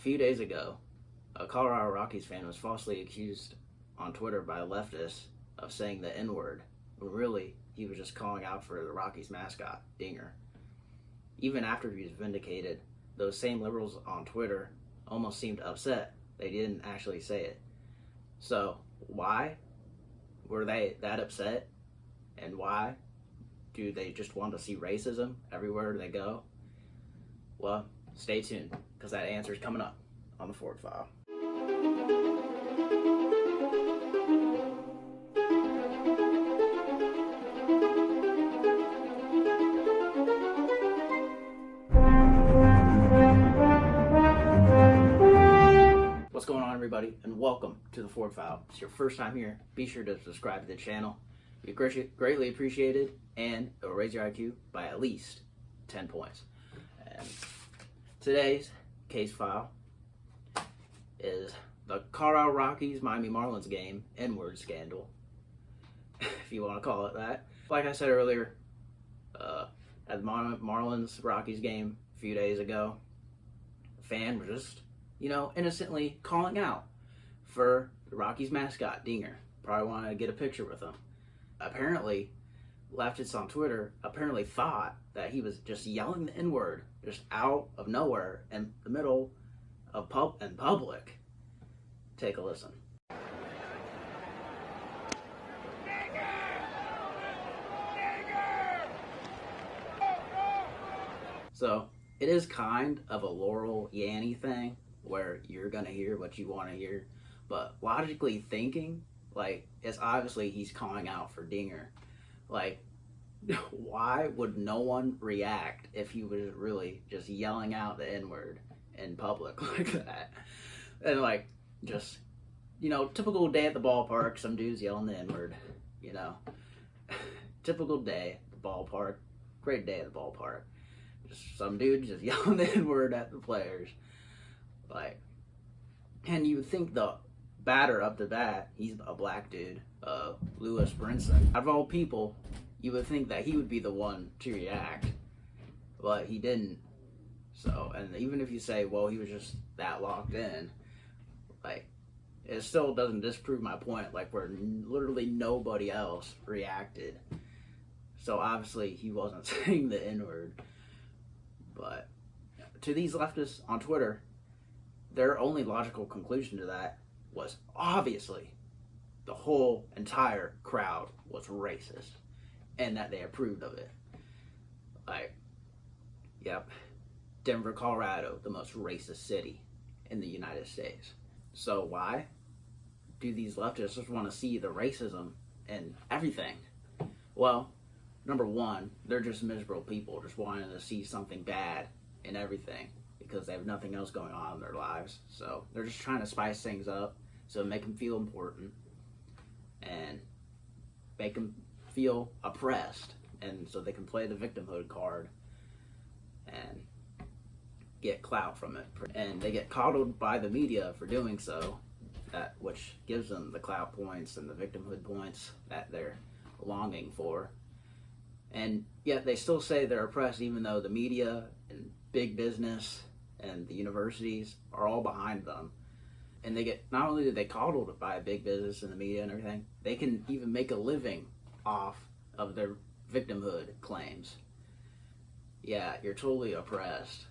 few days ago, a Colorado Rockies fan was falsely accused on Twitter by leftists of saying the N-word, when really he was just calling out for the Rockies mascot, Dinger. Even after he was vindicated, those same liberals on Twitter almost seemed upset they didn't actually say it. So why were they that upset? And why do they just want to see racism everywhere they go? Well, stay tuned, because that answer is coming up on the Ford File. What's going on, everybody, and welcome to the Ford File. If it's your first time here, be sure to subscribe to the channel. It'd be greatly appreciated, and it will raise your IQ by at least 10 points. And today's case file is the Colorado Rockies Miami Marlins game N-word scandal, if you want to call it that. Like I said earlier, at the Marlins Rockies game a few days ago, a fan was just, innocently calling out for the Rockies mascot, Dinger. Probably wanted to get a picture with him. Apparently, leftists on Twitter thought that he was just yelling the N-word just out of nowhere in the middle of public. Take a listen. So, it is kind of a Laurel Yanny thing where you're gonna hear what you want to hear, but logically thinking, it's obviously he's calling out for Dinger. Why would no one react if he was really just yelling out the N-word in public like that? And typical day at the ballpark, some dudes yelling the N-word, Typical day at the ballpark, great day at the ballpark. Just some dude just yelling the N-word at the players. And you would think the batter up to bat, he's a black dude, Lewis Brinson. Out of all people, you would think that he would be the one to react, but he didn't. So, and even if you say, well, he was just that locked in, it still doesn't disprove my point, where literally nobody else reacted. So obviously he wasn't saying the N-word. But to these leftists on Twitter, their only logical conclusion to that was obviously the whole entire crowd was racist and that they approved of it. Denver, Colorado, the most racist city in the United States. So why do these leftists just want to see the racism in everything? Well, number one, they're just miserable people just wanting to see something bad in everything because they have nothing else going on in their lives. So they're just trying to spice things up so make them feel important and make them feel oppressed, and so they can play the victimhood card and get clout from it. And they get coddled by the media for doing so, which gives them the clout points and the victimhood points that they're longing for. And yet they still say they're oppressed, even though the media and big business and the universities are all behind them. And they get, not only do they coddled by big business and the media and everything, they can even make a living off of their victimhood claims. Yeah, you're totally oppressed.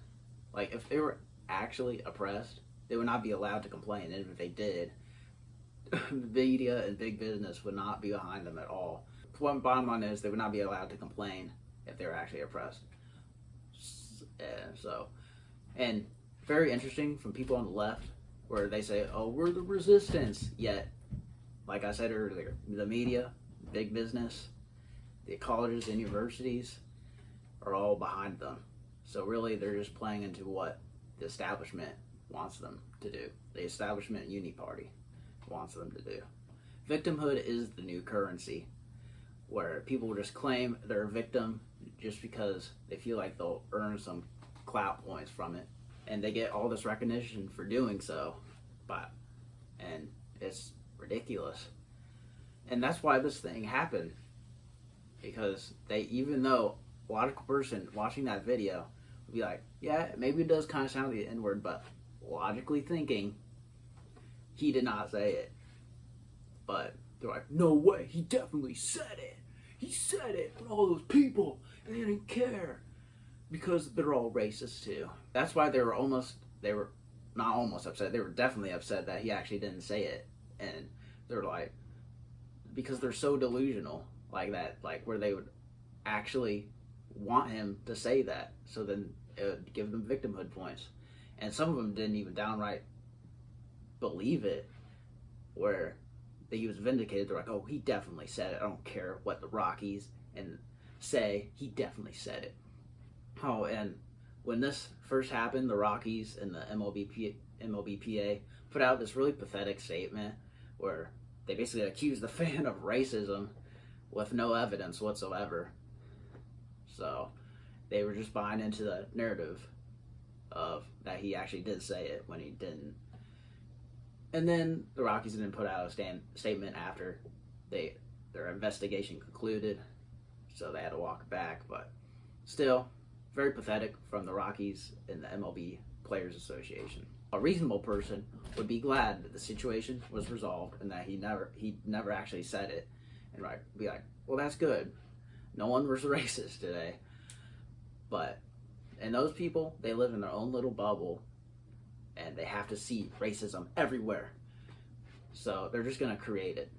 If they were actually oppressed, they would not be allowed to complain. And if they did, the media and big business would not be behind them at all. One bottom line is they would not be allowed to complain if they were actually oppressed. And very interesting from people on the left, where they say, oh, we're the resistance. Yet, like I said earlier, the media, big business, the colleges and universities are all behind them. So really, they're just playing into what the establishment wants them to do. The establishment uni party wants them to do. Victimhood is the new currency, where people will just claim they're a victim just because they feel like they'll earn some clout points from it. And they get all this recognition for doing so. And it's ridiculous. And that's why this thing happened. Because even though a logical person watching that video would be like, yeah, maybe it does kind of sound like the N-word, but logically thinking he did not say it. But they're like, no way, he definitely said it. He said it, but all those people, and they didn't care. Because they're all racist too. That's why they were not almost upset, they were definitely upset that he actually didn't say it. And they're like, because they're so delusional like that, like where they would actually want him to say that, so then it would give them victimhood points. And some of them didn't even downright believe it, where he was vindicated. They're like, oh, he definitely said it. I don't care what the Rockies and say, he definitely said it. Oh, and when this first happened, the Rockies and the MLBPA put out this really pathetic statement where they basically accused the fan of racism with no evidence whatsoever. So they were just buying into the narrative of that he actually did say it when he didn't. And then the Rockies didn't put out a statement after their investigation concluded, so they had to walk back. But still, very pathetic from the Rockies and the MLB Players Association. A reasonable person would be glad that the situation was resolved and that he never actually said it, and be like, well, that's good. No one was racist today. And those people, they live in their own little bubble, and they have to see racism everywhere. So they're just going to create it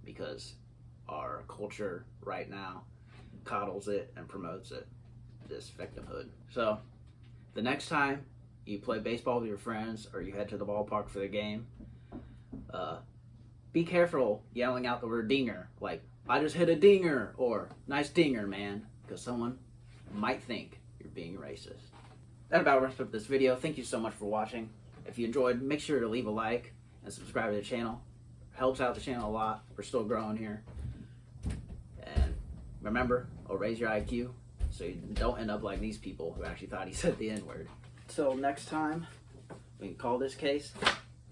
because our culture right now coddles it and promotes it, this victimhood. So the next time you play baseball with your friends or you head to the ballpark for the game, be careful yelling out the word dinger, like, I just hit a dinger, or nice dinger, man, because someone might think you're being racist. That about wraps up this video. Thank you so much for watching. If you enjoyed, make sure to leave a like and subscribe to the channel. Helps out the channel a lot. We're still growing here. And remember, I'll raise your IQ so you don't end up like these people who actually thought he said the N-word. Till next time, we can call this case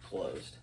closed.